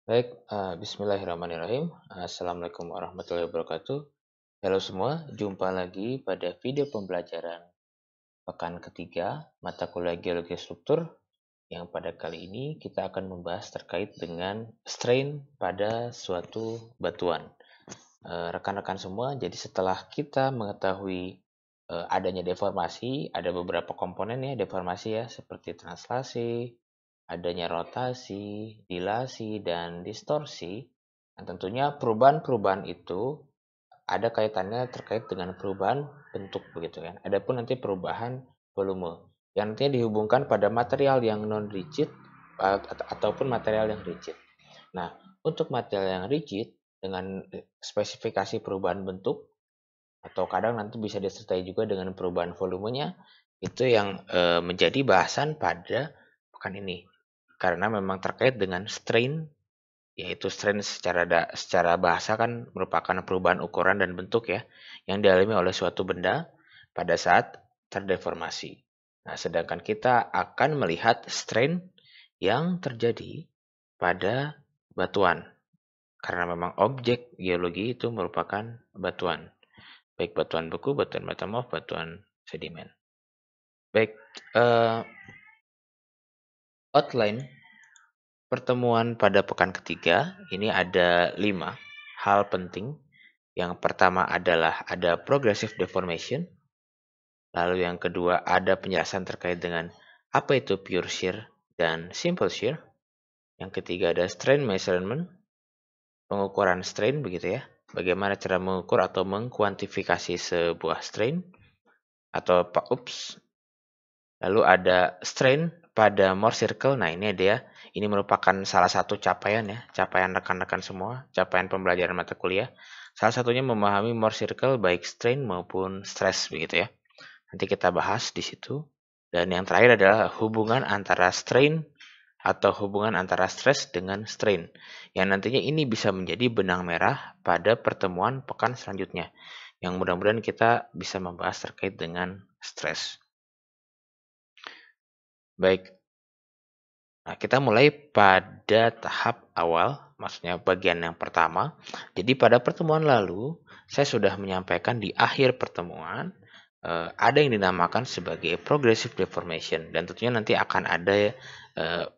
Baik, bismillahirrahmanirrahim. Assalamualaikum warahmatullahi wabarakatuh. Halo semua, jumpa lagi pada video pembelajaran pekan ketiga mata kuliah geologi struktur yang pada kali ini kita akan membahas terkait dengan strain pada suatu batuan. Rekan-rekan semua, jadi setelah kita mengetahui adanya deformasi, ada beberapa komponen ya deformasi ya, seperti translasi, adanya rotasi, dilasi, dan distorsi. Nah, tentunya perubahan-perubahan itu ada kaitannya terkait dengan perubahan bentuk begitu kan. Adapun nanti perubahan volume yang nantinya dihubungkan pada material yang non rigid ataupun material yang rigid. Nah, untuk material yang rigid dengan spesifikasi perubahan bentuk atau kadang nanti bisa disertai juga dengan perubahan volumenya, itu yang menjadi bahasan pada pekan ini. Karena memang terkait dengan strain, yaitu strain secara bahasa kan merupakan perubahan ukuran dan bentuk ya, yang dialami oleh suatu benda pada saat terdeformasi. Nah, sedangkan kita akan melihat strain yang terjadi pada batuan. Karena memang objek geologi itu merupakan batuan. Baik batuan beku, batuan metamorf, batuan sedimen. Baik, outline pertemuan pada pekan ketiga, ini ada 5 hal penting. Yang pertama adalah ada progressive deformation. Lalu yang kedua ada penjelasan terkait dengan apa itu pure shear dan simple shear. Yang ketiga ada strain measurement, pengukuran strain begitu ya. Bagaimana cara mengukur atau mengkuantifikasi sebuah strain atau ups. Lalu ada strain pada Mohr circle. Nah, ini dia. Ini merupakan salah satu capaian ya, capaian rekan-rekan semua, capaian pembelajaran mata kuliah. Salah satunya memahami Mohr circle baik strain maupun stress begitu ya. Nanti kita bahas di situ. Dan yang terakhir adalah hubungan antara strain atau hubungan antara stress dengan strain. Yang nantinya ini bisa menjadi benang merah pada pertemuan pekan selanjutnya. Yang mudah-mudahan kita bisa membahas terkait dengan stress. Baik, nah, kita mulai pada tahap awal, maksudnya bagian yang pertama. Jadi pada pertemuan lalu, saya sudah menyampaikan di akhir pertemuan, ada yang dinamakan sebagai progressive deformation. Dan tentunya nanti akan ada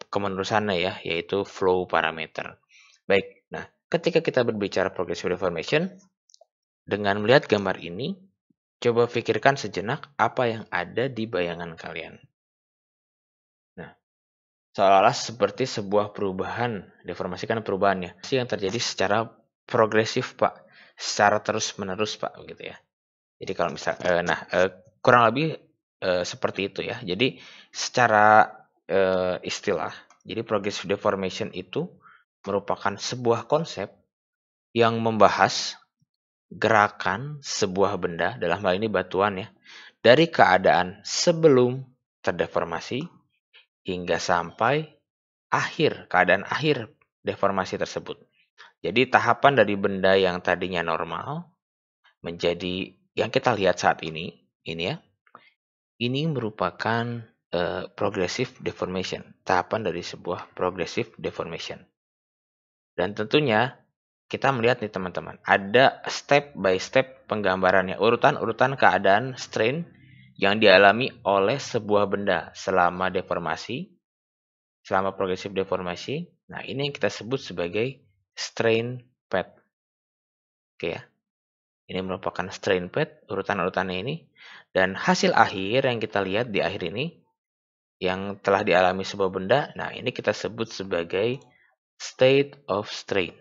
kemenerusannya ya, yaitu flow parameter. Baik, nah ketika kita berbicara progressive deformation, dengan melihat gambar ini, coba pikirkan sejenak apa yang ada di bayangan kalian. Nah, seolah-olah seperti sebuah perubahan, deformasi kan perubahannya, yang terjadi secara progresif Pak, secara terus-menerus Pak, begitu ya. Jadi kalau misal, kurang lebih seperti itu ya. Jadi secara istilah, jadi progressive deformation itu merupakan sebuah konsep yang membahas gerakan sebuah benda, dalam hal ini batuan ya, dari keadaan sebelum terdeformasi hingga sampai keadaan akhir deformasi tersebut. Jadi tahapan dari benda yang tadinya normal menjadi yang kita lihat saat ini ya, ini merupakan progressive deformation, tahapan dari sebuah progressive deformation. Dan tentunya kita melihat nih teman-teman, ada step by step penggambarannya, urutan-urutan keadaan strain yang dialami oleh sebuah benda selama deformasi, selama progressive deformasi. Nah, ini yang kita sebut sebagai strain path. Oke ya. Ini merupakan strain path, urutan-urutannya ini. Dan hasil akhir yang kita lihat di akhir ini, yang telah dialami sebuah benda, nah ini kita sebut sebagai state of strain.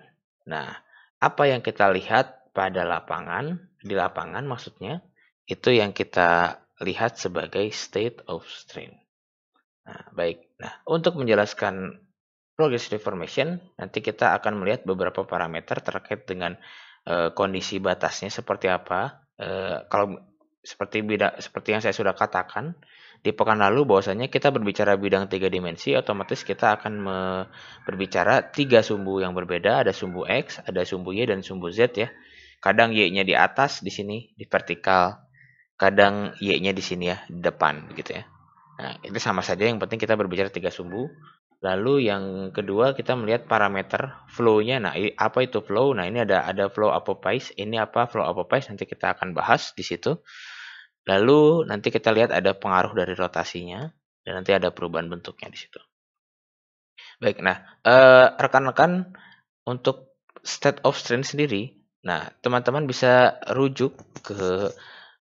Nah, apa yang kita lihat pada lapangan, di lapangan maksudnya, itu yang kita lihat sebagai state of strain. Nah, baik. Nah, untuk menjelaskan progressive deformation, nanti kita akan melihat beberapa parameter terkait dengan kondisi batasnya seperti apa. Kalau seperti yang saya sudah katakan di pekan lalu, bahwasanya kita berbicara bidang 3 dimensi, otomatis kita akan berbicara 3 sumbu yang berbeda. Ada sumbu X, ada sumbu Y, dan sumbu Z ya. Kadang Y-nya di atas di sini di vertikal, kadang Y-nya di sini ya di depan gitu ya. Nah, itu sama saja, yang penting kita berbicara 3 sumbu. Lalu yang kedua kita melihat parameter flow-nya. Nah, apa itu flow? Nah, ini ada flow apophis. Ini apa flow apophis? Nanti kita akan bahas di situ. Lalu nanti kita lihat ada pengaruh dari rotasinya dan nanti ada perubahan bentuknya di situ. Baik, nah rekan-rekan untuk state of strain sendiri, nah teman-teman bisa rujuk ke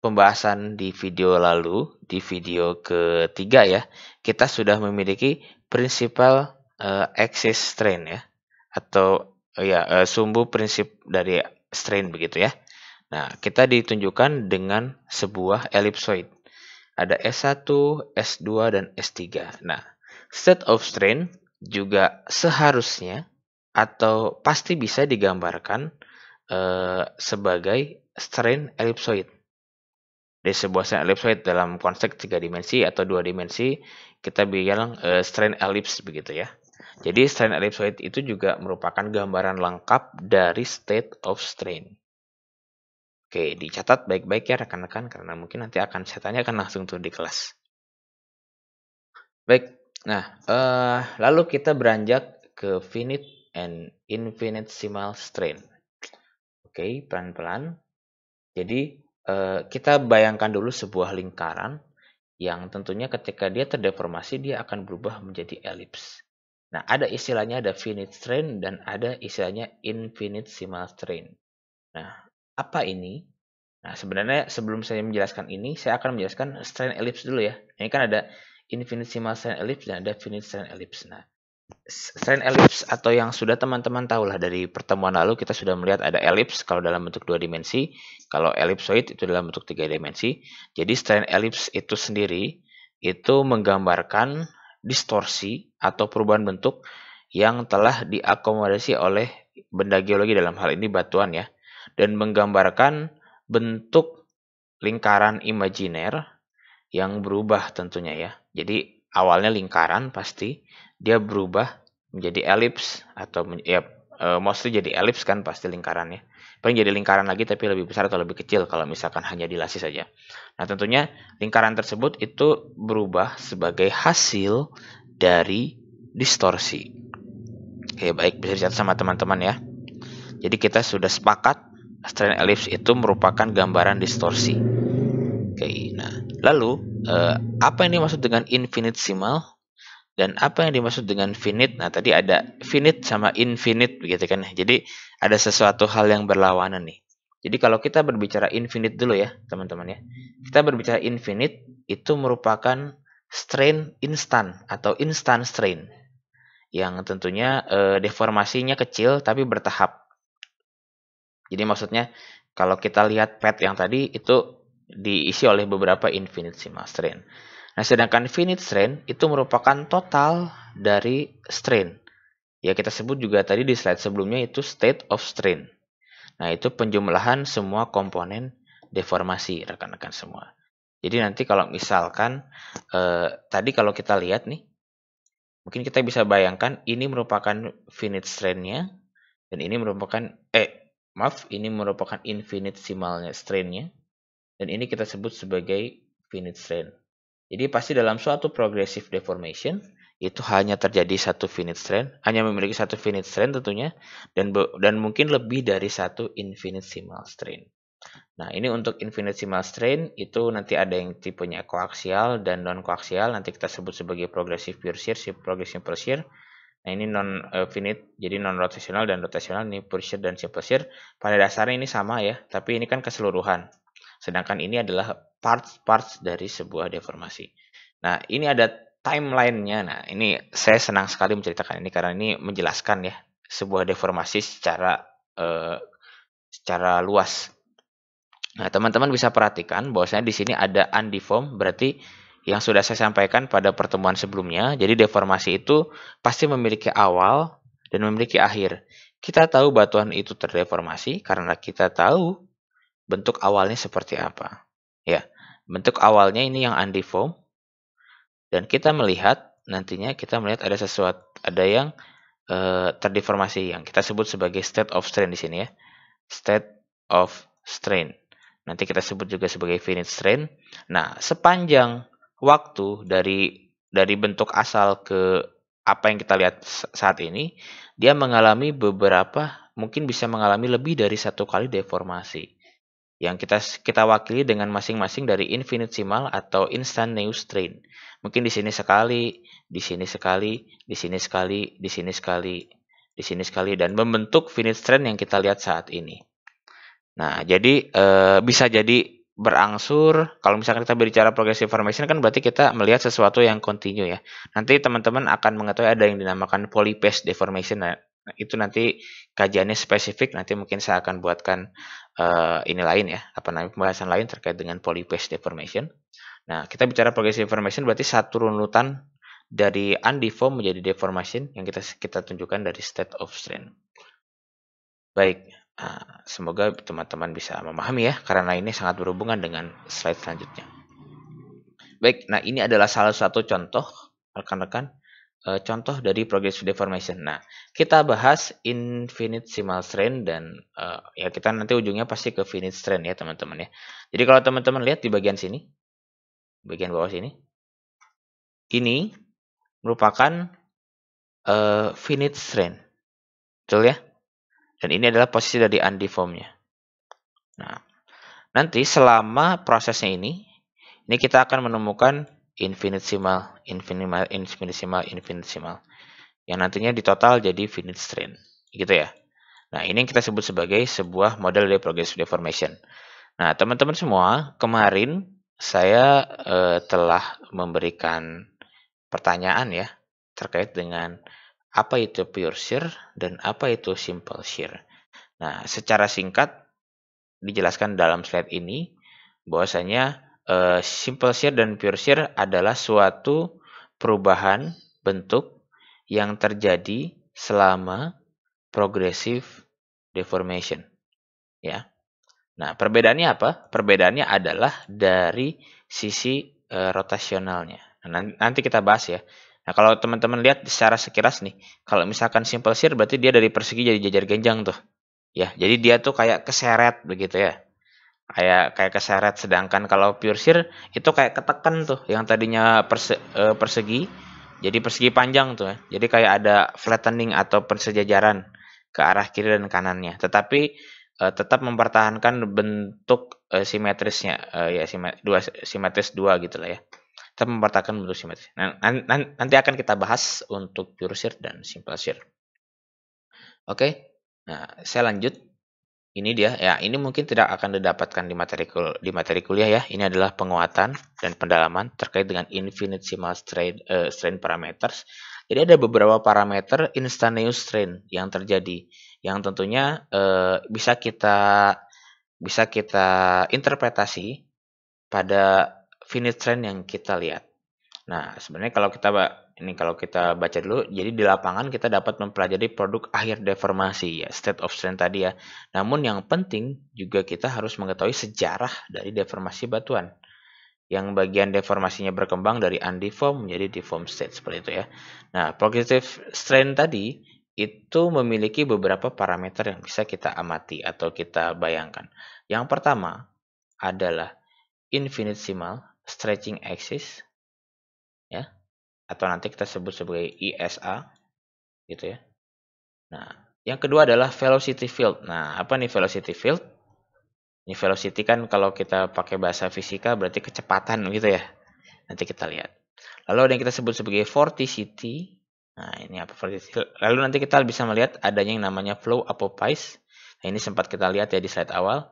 pembahasan di video lalu, di video ketiga ya, kita sudah memiliki prinsipal axis strain ya, atau sumbu prinsip dari strain begitu ya. Nah, kita ditunjukkan dengan sebuah ellipsoid. Ada S1, S2, dan S3. Nah, state of strain juga seharusnya atau pasti bisa digambarkan sebagai strain ellipsoid. Di sebuah strain ellipsoid dalam konteks 3 dimensi atau 2 dimensi, kita bilang strain ellipse begitu ya. Jadi strain ellipsoid itu juga merupakan gambaran lengkap dari state of strain. Oke, dicatat baik-baik ya rekan-rekan karena mungkin nanti akan saya tanyakan langsung tuh di kelas. Baik, nah lalu kita beranjak ke finite and infinitesimal strain. Oke, pelan-pelan. Jadi kita bayangkan dulu sebuah lingkaran yang tentunya ketika dia terdeformasi dia akan berubah menjadi elips. Nah, ada istilahnya ada finite strain dan ada istilahnya infinitesimal strain. Nah, apa ini? Nah, sebenarnya sebelum saya menjelaskan ini, saya akan menjelaskan strain ellipse dulu ya. Ini kan ada infinitesimal strain ellipse dan ada finite strain ellipse. Nah, strain ellipse atau yang sudah teman-teman tahu lah dari pertemuan lalu kita sudah melihat ada ellipse kalau dalam bentuk 2 dimensi, kalau ellipsoid itu dalam bentuk 3 dimensi. Jadi strain ellipse itu sendiri itu menggambarkan distorsi atau perubahan bentuk yang telah diakomodasi oleh benda geologi dalam hal ini batuan ya, dan menggambarkan bentuk lingkaran imajiner yang berubah tentunya ya. Jadi awalnya lingkaran pasti dia berubah menjadi elips atau mostly jadi elips kan pasti lingkarannya. Paling jadi lingkaran lagi tapi lebih besar atau lebih kecil kalau misalkan hanya dilasi saja. Nah, tentunya lingkaran tersebut itu berubah sebagai hasil dari distorsi. Oke, baik bisa dicatat sama teman-teman ya. Jadi kita sudah sepakat strain ellipse itu merupakan gambaran distorsi. Oke, nah lalu apa yang dimaksud dengan infinitesimal dan apa yang dimaksud dengan finite? Nah, tadi ada finite sama infinite begitu kan. Jadi ada sesuatu hal yang berlawanan nih. Jadi kalau kita berbicara infinite dulu ya, teman-teman ya. Kita berbicara infinite itu merupakan strain instan atau instant strain yang tentunya deformasinya kecil tapi bertahap. Jadi maksudnya kalau kita lihat pad yang tadi itu diisi oleh beberapa infinitesimal strain. Nah, sedangkan finite strain itu merupakan total dari strain. Ya, kita sebut juga tadi di slide sebelumnya itu state of strain. Nah, itu penjumlahan semua komponen deformasi rekan-rekan semua. Jadi nanti kalau misalkan tadi kalau kita lihat nih, mungkin kita bisa bayangkan ini merupakan finite strain-nya dan ini merupakan ini merupakan infinitesimalnya strain-nya dan ini kita sebut sebagai finite strain. Jadi pasti dalam suatu progressive deformation itu hanya terjadi satu finite strain, hanya memiliki satu finite strain tentunya dan mungkin lebih dari satu infinitesimal strain. Nah, ini untuk infinitesimal strain itu nanti ada yang tipenya koaksial dan non koaksial, nanti kita sebut sebagai progressive pure shear, progressive pure shear. Nah, ini non finite, jadi non rotational dan rotational, ini pure shear dan simple shear. Pada dasarnya ini sama ya, tapi ini kan keseluruhan. Sedangkan ini adalah parts-parts dari sebuah deformasi. Nah, ini ada timeline-nya. Nah, ini saya senang sekali menceritakan ini karena ini menjelaskan ya sebuah deformasi secara luas. Nah, teman-teman bisa perhatikan bahwasanya di sini ada undeformed, berarti yang sudah saya sampaikan pada pertemuan sebelumnya. Jadi deformasi itu pasti memiliki awal dan memiliki akhir. Kita tahu batuan itu terdeformasi karena kita tahu bentuk awalnya seperti apa. Ya, bentuk awalnya ini yang undeformed dan kita melihat nantinya kita melihat ada sesuatu, ada yang terdeformasi yang kita sebut sebagai state of strain di sini ya. State of strain. Nanti kita sebut juga sebagai finite strain. Nah, sepanjang waktu dari bentuk asal ke apa yang kita lihat saat ini, dia mengalami mungkin bisa mengalami lebih dari satu kali deformasi. Yang kita wakili dengan masing-masing dari infinitesimal atau instantaneous strain. Mungkin di sini sekali, di sini sekali, di sini sekali, di sini sekali, di sini sekali, dan membentuk finite strain yang kita lihat saat ini. Nah, jadi bisa jadi berangsur. Kalau misalkan kita berbicara progressive formation kan berarti kita melihat sesuatu yang kontinu ya. Nanti teman-teman akan mengetahui ada yang dinamakan polyphase deformation. Nah, itu nanti kajiannya spesifik. Nanti mungkin saya akan buatkan ini lain ya, apa namanya, pembahasan lain terkait dengan polyphase deformation. Nah, kita bicara progressive deformation berarti satu runutan dari undeformed menjadi deformation yang kita tunjukkan dari state of strain. Baik, semoga teman-teman bisa memahami ya, karena ini sangat berhubungan dengan slide selanjutnya. Baik, nah ini adalah salah satu contoh, rekan-rekan, contoh dari progressive deformation. Nah, kita bahas infinitesimal strain dan ya kita nanti ujungnya pasti ke finite strain ya teman-teman ya. Jadi kalau teman-teman lihat di bagian sini, bagian bawah sini, ini merupakan finite strain, betul ya? Dan ini adalah posisi dari undeformed-nya. Nah, nanti selama prosesnya ini kita akan menemukan infinitesimal, infinitesimal, yang nantinya di total jadi finite strain, gitu ya. Nah, ini yang kita sebut sebagai sebuah model dari progressive deformation. Nah, teman-teman semua, kemarin saya telah memberikan pertanyaan ya terkait dengan apa itu pure shear dan apa itu simple shear. Nah, secara singkat dijelaskan dalam slide ini bahwasanya simple shear dan pure shear adalah suatu perubahan bentuk yang terjadi selama progressive deformation, ya. Nah, perbedaannya apa? Perbedaannya adalah dari sisi rotasionalnya. Nah, nanti kita bahas ya. Nah, kalau teman-teman lihat secara sekilas nih, kalau misalkan simple shear berarti dia dari persegi jadi jajar genjang tuh. Ya, jadi dia tuh kayak keseret begitu ya. Kayak keseret, sedangkan kalau pure shear itu kayak ketekan tuh, yang tadinya persegi jadi persegi panjang tuh ya. Jadi kayak ada flattening atau persejajaran ke arah kiri dan kanannya, tetapi tetap mempertahankan bentuk simetrisnya, ya simetris dua gitu lah ya. Tetap mempertahankan bentuk simetris. Nah, nanti akan kita bahas untuk pure shear dan simple shear. Oke. Nah, saya lanjut. Ini dia, ya ini mungkin tidak akan didapatkan di materi kuliah ya. Ini adalah penguatan dan pendalaman terkait dengan infinitesimal strain parameters. Jadi ada beberapa parameter instantaneous strain yang terjadi, yang tentunya bisa kita interpretasi pada finite strain yang kita lihat. Nah, sebenarnya kalau kita baca dulu, jadi di lapangan kita dapat mempelajari produk akhir deformasi ya, state of strain tadi ya. Namun yang penting juga kita harus mengetahui sejarah dari deformasi batuan. Yang bagian deformasinya berkembang dari undeformed menjadi deformed state seperti itu ya. Nah, progressive strain tadi itu memiliki beberapa parameter yang bisa kita amati atau kita bayangkan. Yang pertama adalah infinitesimal stretching axis ya, atau nanti kita sebut sebagai ISA gitu ya. Nah, yang kedua adalah velocity field. Nah, apa nih velocity field? Ini velocity kan kalau kita pakai bahasa fisika berarti kecepatan gitu ya. Nanti kita lihat. Lalu ada yang kita sebut sebagai vorticity. Nah, ini apa vorticity? Lalu nanti kita bisa melihat adanya yang namanya flow apophis. Nah, ini sempat kita lihat ya di slide awal.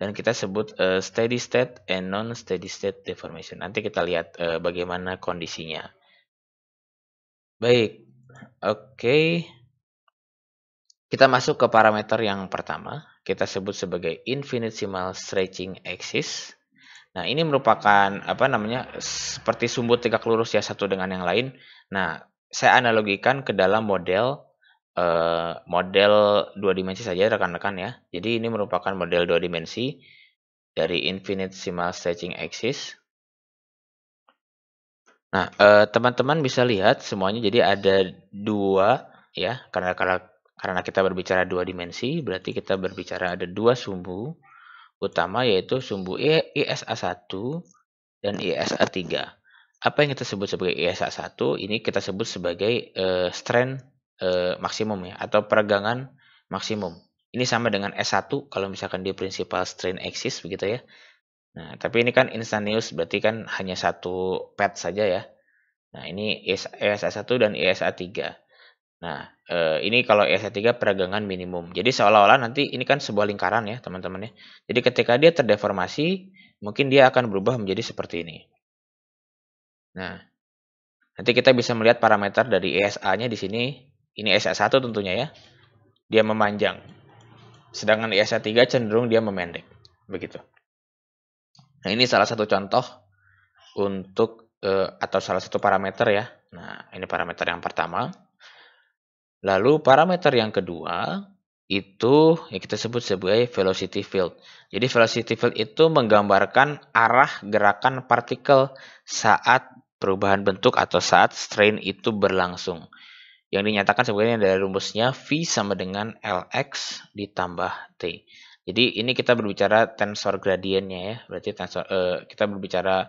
Dan kita sebut steady state and non-steady state deformation. Nanti kita lihat bagaimana kondisinya. Baik, oke. Kita masuk ke parameter yang pertama. Kita sebut sebagai infinitesimal stretching axis. Nah, ini merupakan seperti sumbu tegak lurus ya satu dengan yang lain. Nah, saya analogikan ke dalam model dua dimensi saja rekan-rekan ya. Jadi ini merupakan model dua dimensi dari infinitesimal stretching axis. Nah, teman-teman bisa lihat semuanya jadi ada dua ya, karena kita berbicara dua dimensi, berarti kita berbicara ada dua sumbu utama yaitu sumbu ISA1 dan ISA3. Apa yang kita sebut sebagai ESA1 ini kita sebut sebagai strain maksimum ya, atau peregangan maksimum. Ini sama dengan S1 kalau misalkan di principal strain axis begitu ya. Nah, tapi ini kan instantaneous berarti kan hanya satu pad saja ya. Nah, ini ESA1 dan ESA3. Nah, ini kalau ESA3 peregangan minimum. Jadi seolah-olah nanti ini kan sebuah lingkaran ya, teman-teman ya. Jadi ketika dia terdeformasi, mungkin dia akan berubah menjadi seperti ini. Nah, nanti kita bisa melihat parameter dari ESA-nya di sini. Ini ESA1 tentunya ya. Dia memanjang. Sedangkan ESA3 cenderung dia memendek. Begitu. Nah, ini salah satu contoh untuk atau salah satu parameter ya. Nah, ini parameter yang pertama. Lalu parameter yang kedua itu yang kita sebut sebagai velocity field. Jadi velocity field itu menggambarkan arah gerakan partikel saat perubahan bentuk atau saat strain itu berlangsung. Yang dinyatakan sebagai dari rumusnya V sama dengan Lx ditambah T. Jadi ini kita berbicara tensor gradiennya ya. Berarti kita berbicara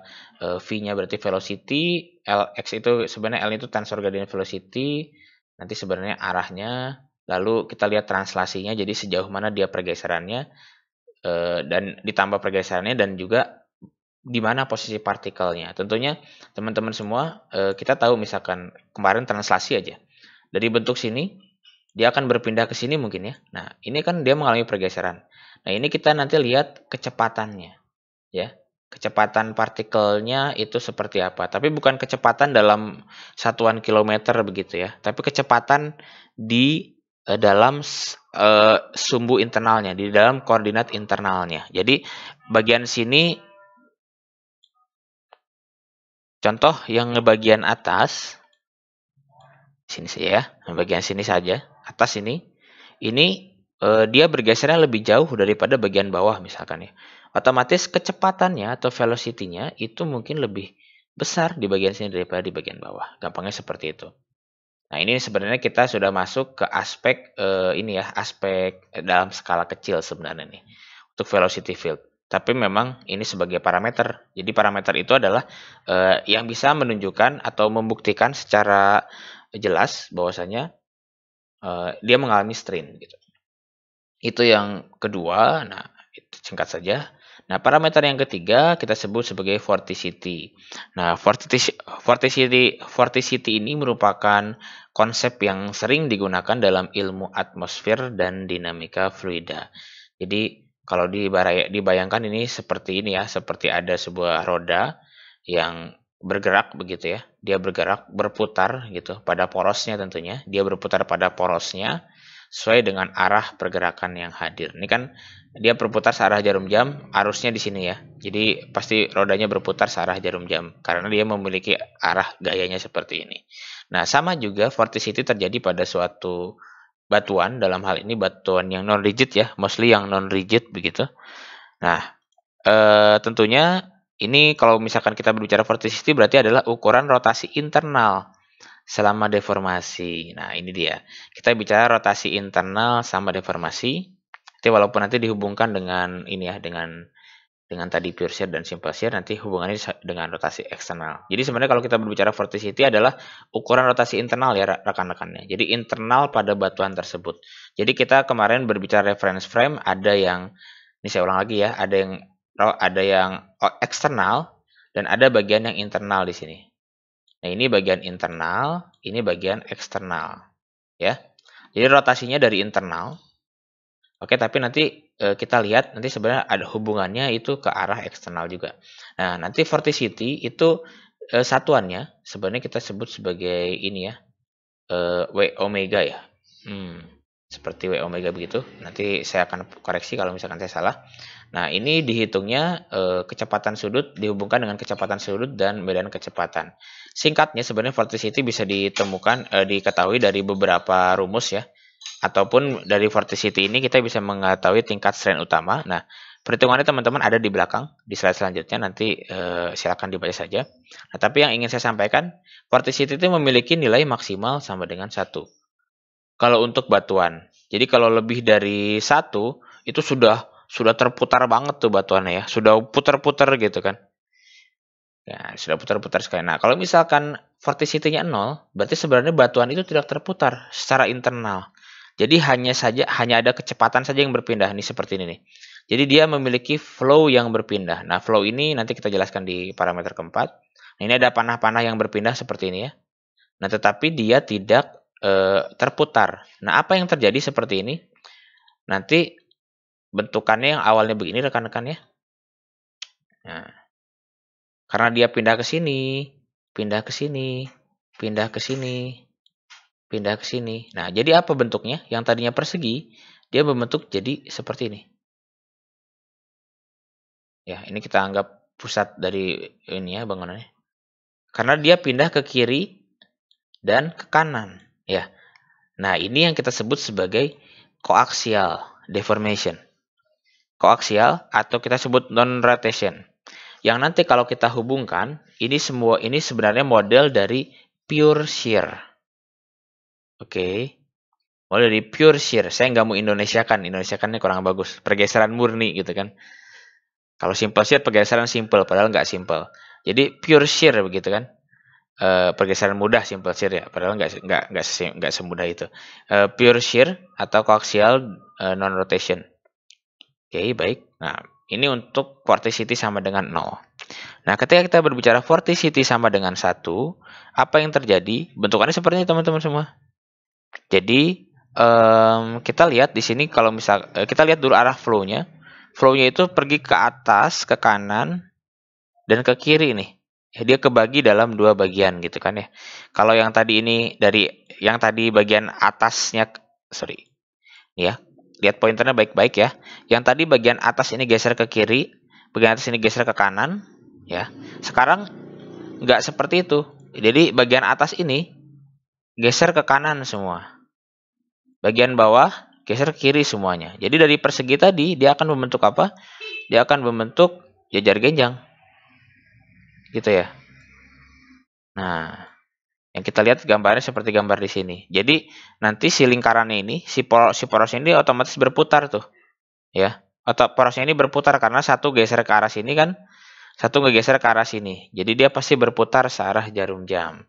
V-nya berarti velocity, Lx itu sebenarnya L itu tensor gradient velocity, nanti sebenarnya arahnya, lalu kita lihat translasinya jadi sejauh mana dia pergeserannya dan ditambah pergeserannya dan juga di mana posisi partikelnya. Tentunya teman-teman semua kita tahu misalkan kemarin translasi aja. Dari bentuk sini, dia akan berpindah ke sini mungkin ya. Nah, ini kan dia mengalami pergeseran. Nah, ini kita nanti lihat kecepatannya. Ya, kecepatan partikelnya itu seperti apa. Tapi bukan kecepatan dalam satuan kilometer begitu ya. Tapi kecepatan di dalam sumbu internalnya, di dalam koordinat internalnya. Jadi, bagian sini, contoh yang bagian atas, sini saja ya, bagian sini saja, atas ini dia bergesernya lebih jauh daripada bagian bawah misalkan ya. Otomatis kecepatannya atau velocity-nya itu mungkin lebih besar di bagian sini daripada di bagian bawah. Gampangnya seperti itu. Nah, ini sebenarnya kita sudah masuk ke aspek ini ya, aspek dalam skala kecil sebenarnya nih untuk velocity field. Tapi memang ini sebagai parameter. Jadi parameter itu adalah yang bisa menunjukkan atau membuktikan secara jelas bahwasanya dia mengalami strain gitu. Itu yang kedua. Nah, itu singkat saja. Nah, parameter yang ketiga kita sebut sebagai vorticity. Nah, vorticity ini merupakan konsep yang sering digunakan dalam ilmu atmosfer dan dinamika fluida. Jadi, kalau dibayangkan ini seperti ini ya, seperti ada sebuah roda yang bergerak begitu ya. Dia bergerak, berputar gitu pada porosnya tentunya. Dia berputar pada porosnya sesuai dengan arah pergerakan yang hadir. Ini kan dia berputar searah jarum jam, arusnya di sini ya. Jadi pasti rodanya berputar searah jarum jam karena dia memiliki arah gayanya seperti ini. Nah, sama juga vorticity terjadi pada suatu batuan, dalam hal ini batuan yang non rigid ya, mostly yang non rigid begitu. Nah, tentunya ini kalau misalkan kita berbicara vorticity berarti adalah ukuran rotasi internal selama deformasi. Nah, ini dia. Kita bicara rotasi internal sama deformasi. Jadi walaupun nanti dihubungkan dengan ini ya, dengan tadi pure shear dan simple shear, nanti hubungannya dengan rotasi eksternal. Jadi sebenarnya kalau kita berbicara vorticity adalah ukuran rotasi internal ya rekan-rekannya. Jadi internal pada batuan tersebut. Jadi kita kemarin berbicara reference frame, ada yang, ini saya ulang lagi ya, ada yang eksternal dan ada bagian yang internal di sini. Nah, ini bagian internal, ini bagian eksternal. Ya. Jadi rotasinya dari internal. Oke, tapi nanti kita lihat nanti sebenarnya ada hubungannya itu ke arah eksternal juga. Nah, nanti vorticity itu satuannya sebenarnya kita sebut sebagai ini ya, W omega ya. Seperti W omega begitu. Nanti saya akan koreksi kalau misalkan saya salah. Nah, ini dihitungnya kecepatan sudut dihubungkan dengan kecepatan sudut dan medan kecepatan. Singkatnya sebenarnya vorticity bisa diketahui dari beberapa rumus ya. Ataupun dari vorticity ini kita bisa mengetahui tingkat strain utama. Nah, perhitungannya teman-teman ada di belakang di slide selanjutnya, nanti silakan dibaca saja. Nah, tapi yang ingin saya sampaikan, vorticity itu memiliki nilai maksimal sama dengan 1. Kalau untuk batuan. Jadi kalau lebih dari 1 itu sudah terputar banget tuh batuannya ya. Sudah putar-putar gitu kan. Ya, sudah putar-putar sekali. Nah, kalau misalkan vorticity-nya 0, berarti sebenarnya batuan itu tidak terputar secara internal. Jadi hanya ada kecepatan saja yang berpindah nih seperti ini nih. Jadi dia memiliki flow yang berpindah. Nah, flow ini nanti kita jelaskan di parameter keempat. Nah, ini ada panah-panah yang berpindah seperti ini ya. Nah, tetapi dia tidak terputar. Nah, apa yang terjadi seperti ini? Nanti bentukannya yang awalnya begini rekan-rekan ya. Nah, karena dia pindah ke sini, pindah ke sini, pindah ke sini, pindah ke sini. Nah, jadi apa bentuknya? Yang tadinya persegi, dia membentuk jadi seperti ini. Ya, ini kita anggap pusat dari ini ya bangunannya. Karena dia pindah ke kiri dan ke kanan. Ya. Nah, ini yang kita sebut sebagai koaksial deformation. Koaksial atau kita sebut non-rotation. Yang nanti kalau kita hubungkan, ini sebenarnya model dari pure shear. Oke. Model dari pure shear. Saya nggak mau Indonesiakannya kurang bagus. Pergeseran murni gitu kan. Kalau simple shear pergeseran simple, padahal nggak simple. Jadi pure shear begitu kan. Pergeseran mudah simple shear ya, padahal nggak semudah itu. Pure shear atau coaxial non rotation. Oke, baik. Nah, ini untuk vorticity sama dengan 0. Nah, ketika kita berbicara vorticity sama dengan 1, apa yang terjadi? Bentukannya seperti ini teman-teman semua. Jadi, kita lihat di sini kalau kita lihat dulu arah flow-nya. Flow-nya itu pergi ke atas, ke kanan, dan ke kiri nih. Ya, dia kebagi dalam dua bagian gitu kan ya. Kalau yang tadi yang tadi bagian atasnya, sorry, ya, lihat pointernya baik-baik ya. Yang tadi bagian atas ini geser ke kiri, bagian atas ini geser ke kanan, ya. Sekarang nggak seperti itu. Jadi bagian atas ini geser ke kanan semua. Bagian bawah geser ke kiri semuanya. Jadi dari persegi tadi dia akan membentuk apa? Dia akan membentuk jajar genjang. Gitu ya. Nah, yang kita lihat gambarnya seperti gambar di sini. Jadi nanti si lingkarannya ini, si poros ini otomatis berputar tuh, ya. Atau porosnya ini berputar karena satu geser ke arah sini kan, satu ngegeser ke arah sini. Jadi dia pasti berputar searah jarum jam.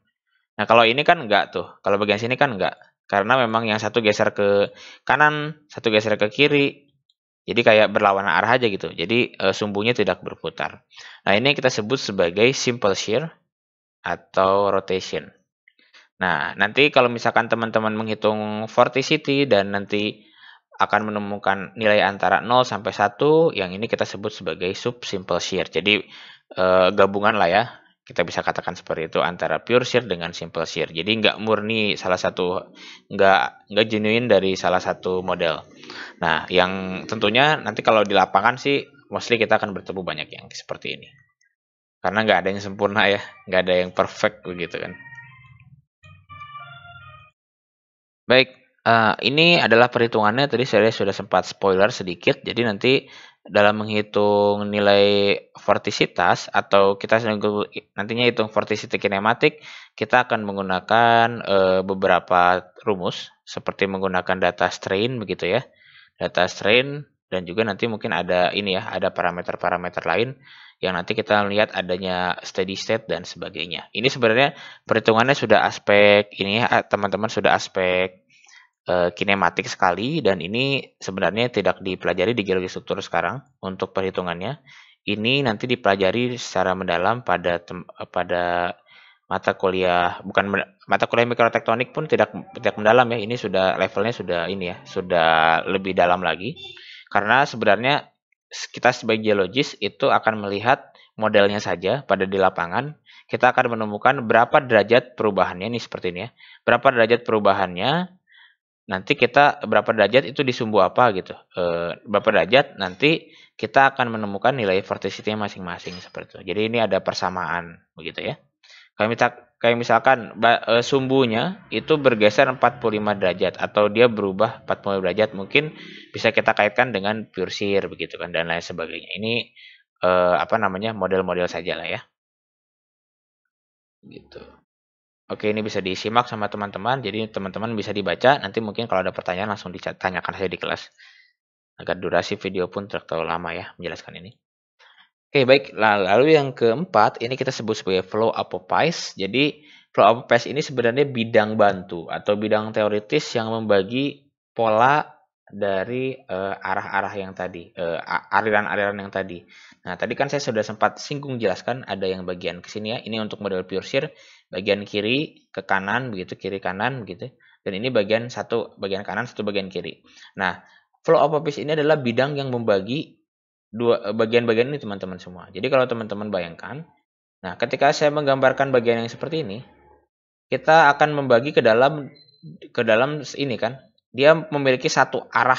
Nah kalau ini kan enggak tuh, kalau bagian sini kan enggak, karena memang yang satu geser ke kanan, satu geser ke kiri. Jadi kayak berlawanan arah aja gitu. Jadi sumbunya tidak berputar. Nah ini kita sebut sebagai simple shear atau rotation. Nah, nanti kalau misalkan teman-teman menghitung vorticity dan nanti akan menemukan nilai antara 0 sampai 1, yang ini kita sebut sebagai sub simple shear. Jadi gabungan lah ya. Kita bisa katakan seperti itu antara pure shear dengan simple shear. Jadi nggak murni salah satu, nggak genuine dari salah satu model. Nah, yang tentunya nanti kalau di lapangan sih mostly kita akan bertemu banyak yang seperti ini. Karena nggak ada yang sempurna ya, nggak ada yang perfect begitu kan. Baik, ini adalah perhitungannya tadi saya sudah sempat spoiler sedikit. Jadi nanti dalam menghitung nilai vortisitas atau kita nantinya hitung vorticity kinematik, kita akan menggunakan beberapa rumus seperti menggunakan data strain begitu ya. Data strain dan juga nanti mungkin ada ini ya, ada parameter-parameter lain yang nanti kita lihat adanya steady state dan sebagainya. Ini sebenarnya perhitungannya sudah aspek ini ya, teman-teman sudah aspek kinematik sekali dan ini sebenarnya tidak dipelajari di geologi struktur sekarang untuk perhitungannya. Ini nanti dipelajari secara mendalam pada mata kuliah mata kuliah mikrotektonik pun tidak mendalam ya. Ini sudah levelnya sudah ini ya, sudah lebih dalam lagi. Karena sebenarnya kita sebagai geologis itu akan melihat modelnya saja pada di lapangan. Kita akan menemukan berapa derajat perubahannya nih seperti ini ya. Berapa derajat perubahannya. Nanti kita berapa derajat itu di sumbu apa gitu. Berapa derajat nanti kita akan menemukan nilai vorticity masing-masing seperti itu. Jadi ini ada persamaan begitu ya. Kayak misalkan sumbunya itu bergeser 45 derajat atau dia berubah 45 derajat, mungkin bisa kita kaitkan dengan pure shear begitu kan dan lain sebagainya. Ini apa namanya model-model saja lah ya. Gitu. Oke, ini bisa disimak sama teman-teman. Jadi teman-teman bisa dibaca. Nanti mungkin kalau ada pertanyaan langsung ditanyakan saja di kelas. Agar durasi video pun tidak terlalu lama ya menjelaskan ini. Oke, baik. Lalu yang keempat, ini kita sebut sebagai flow apophis. Jadi, flow apophis ini sebenarnya bidang bantu atau bidang teoritis yang membagi pola dari arah-arah yang tadi, aliran-aliran yang tadi. Nah, tadi kan saya sudah sempat singgung jelaskan ada yang bagian ke sini ya. Ini untuk model pure shear, bagian kiri ke kanan begitu, kiri kanan begitu. Dan ini bagian satu, bagian kanan, satu bagian kiri. Nah, flow apophis ini adalah bidang yang membagi dua bagian-bagian ini teman-teman semua. Jadi kalau teman-teman bayangkan, nah ketika saya menggambarkan bagian yang seperti ini, kita akan membagi ke dalam ini kan. Dia memiliki satu arah,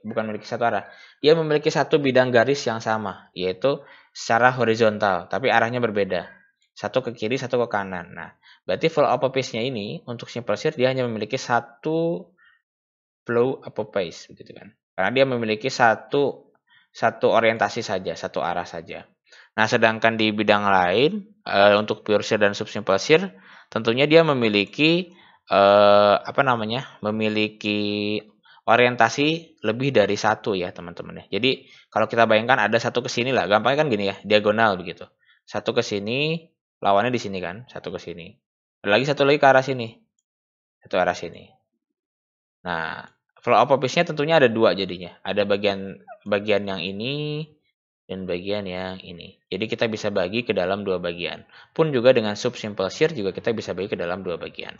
bukan memiliki satu arah. Dia memiliki satu bidang garis yang sama, yaitu secara horizontal, tapi arahnya berbeda. Satu ke kiri, satu ke kanan. Nah, berarti flow apophis-nya ini untuk simple shear dia hanya memiliki satu flow apophis, begitu kan? Karena dia memiliki satu orientasi saja, satu arah saja. Nah, sedangkan di bidang lain untuk pure shear dan subsimple shear, tentunya dia memiliki memiliki orientasi lebih dari satu ya teman-teman ya. Jadi kalau kita bayangkan ada satu ke sini lah, gampangnya kan gini ya, diagonal begitu. Satu ke sini, lawannya di sini kan, satu ke sini. Ada lagi satu lagi ke arah sini, satu arah sini. Nah, flow apophis-nya tentunya ada dua jadinya. Ada bagian yang ini dan bagian yang ini. Jadi kita bisa bagi ke dalam dua bagian. Pun juga dengan sub simple shear juga kita bisa bagi ke dalam dua bagian.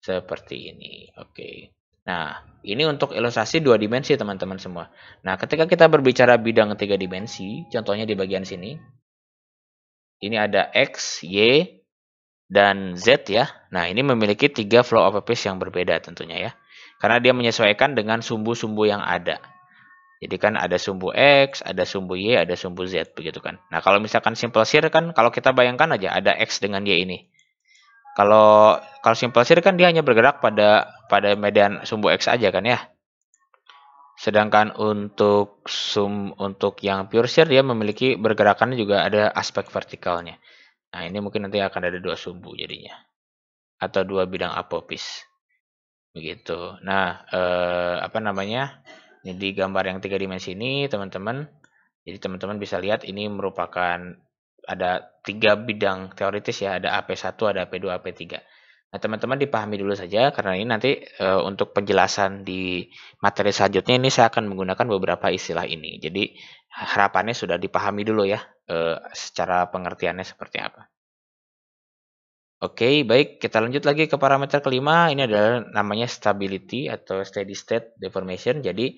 Seperti ini. Oke. Nah, ini untuk ilustrasi dua dimensi teman-teman semua. Nah, ketika kita berbicara bidang tiga dimensi, contohnya di bagian sini. Ini ada X, Y, dan Z ya. Nah, ini memiliki tiga flow apophis yang berbeda tentunya ya. Karena dia menyesuaikan dengan sumbu-sumbu yang ada. Jadi kan ada sumbu X, ada sumbu Y, ada sumbu Z begitu kan. Nah, kalau misalkan simple shear kan kalau kita bayangkan aja ada X dengan Y ini. Kalau simple shear kan dia hanya bergerak pada medan sumbu X aja kan ya. Sedangkan untuk yang pure shear dia memiliki bergerakannya juga ada aspek vertikalnya. Nah, ini mungkin nanti akan ada dua sumbu jadinya atau dua bidang apophis. Begitu. Nah, ini di gambar yang tiga dimensi ini, teman-teman. Jadi teman-teman bisa lihat ini merupakan ada tiga bidang teoritis ya, ada AP1, ada AP2, AP3. Nah, teman-teman dipahami dulu saja karena ini nanti untuk penjelasan di materi selanjutnya ini saya akan menggunakan beberapa istilah ini. Jadi harapannya sudah dipahami dulu ya secara pengertiannya seperti apa. Oke, baik. Kita lanjut lagi ke parameter kelima. Ini adalah namanya stability atau steady state deformation. Jadi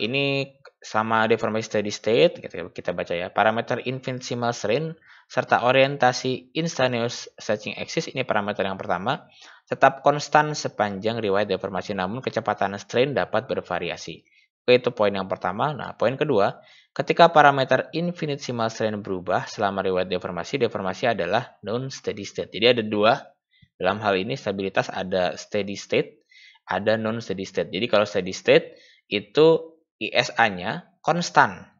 ini sama deformasi steady state, kita baca ya. Parameter infinitesimal strain serta orientasi instantaneous stretching axis, ini parameter yang pertama, tetap konstan sepanjang riwayat deformasi, namun kecepatan strain dapat bervariasi. Oke, itu poin yang pertama. Nah, poin kedua, ketika parameter infinitesimal strain berubah selama riwayat deformasi, deformasi adalah non-steady state. Jadi ada dua, dalam hal ini stabilitas ada steady state, ada non-steady state. Jadi kalau steady state itu ISA-nya konstan,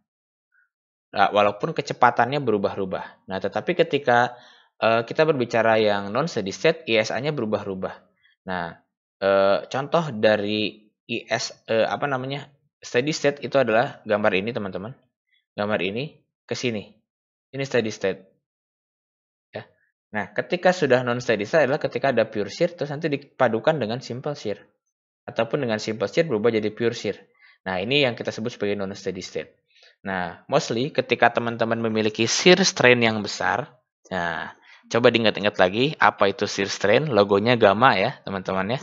walaupun kecepatannya berubah-ubah. Nah, tetapi ketika kita berbicara yang non-steady state, ISA-nya berubah-ubah. Nah, contoh dari steady state itu adalah gambar ini, teman-teman. Gambar ini ke sini. Ini steady state. Ya. Nah, ketika sudah non-steady state adalah ketika ada pure shear, terus nanti dipadukan dengan simple shear. Ataupun dengan simple shear berubah jadi pure shear. Nah, ini yang kita sebut sebagai non-steady state. Nah, mostly ketika teman-teman memiliki shear strain yang besar, nah, coba diingat-ingat lagi apa itu shear strain, logonya gamma ya, teman-teman ya.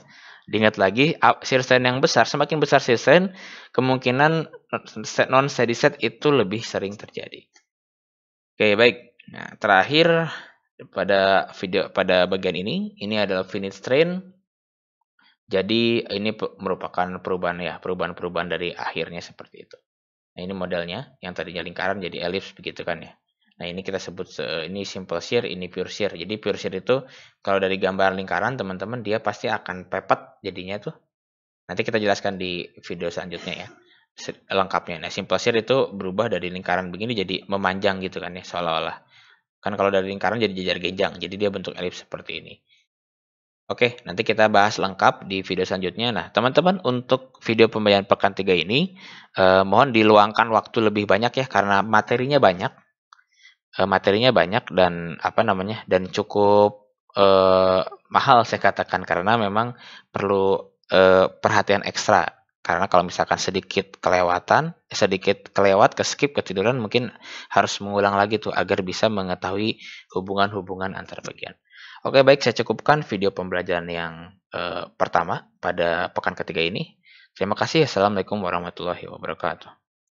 Diingat lagi, shear strain yang besar, semakin besar shear strain, kemungkinan non-steady state itu lebih sering terjadi. Oke, baik. Nah, terakhir pada bagian ini adalah finite strain. Jadi ini merupakan perubahan dari akhirnya seperti itu. Nah, ini modelnya yang tadinya lingkaran jadi elips begitu kan ya. Nah, ini kita sebut ini simple shear, ini pure shear. Jadi pure shear itu kalau dari gambar lingkaran teman-teman dia pasti akan pepet jadinya tuh. Nanti kita jelaskan di video selanjutnya ya lengkapnya. Nah, simple shear itu berubah dari lingkaran begini jadi memanjang gitu kan ya, seolah-olah. Kan kalau dari lingkaran jadi jajar genjang, jadi dia bentuk elips seperti ini. Oke, nanti kita bahas lengkap di video selanjutnya. Nah, teman-teman, untuk video pembelajaran pekan 3 ini, mohon diluangkan waktu lebih banyak ya, karena materinya banyak dan apa namanya, dan cukup mahal saya katakan, karena memang perlu perhatian ekstra. Karena kalau misalkan sedikit kelewat, skip, ketiduran, mungkin harus mengulang lagi tuh agar bisa mengetahui hubungan-hubungan antar bagian. Oke, baik, saya cukupkan video pembelajaran yang pertama pada pekan ketiga ini. Terima kasih. Assalamualaikum warahmatullahi wabarakatuh.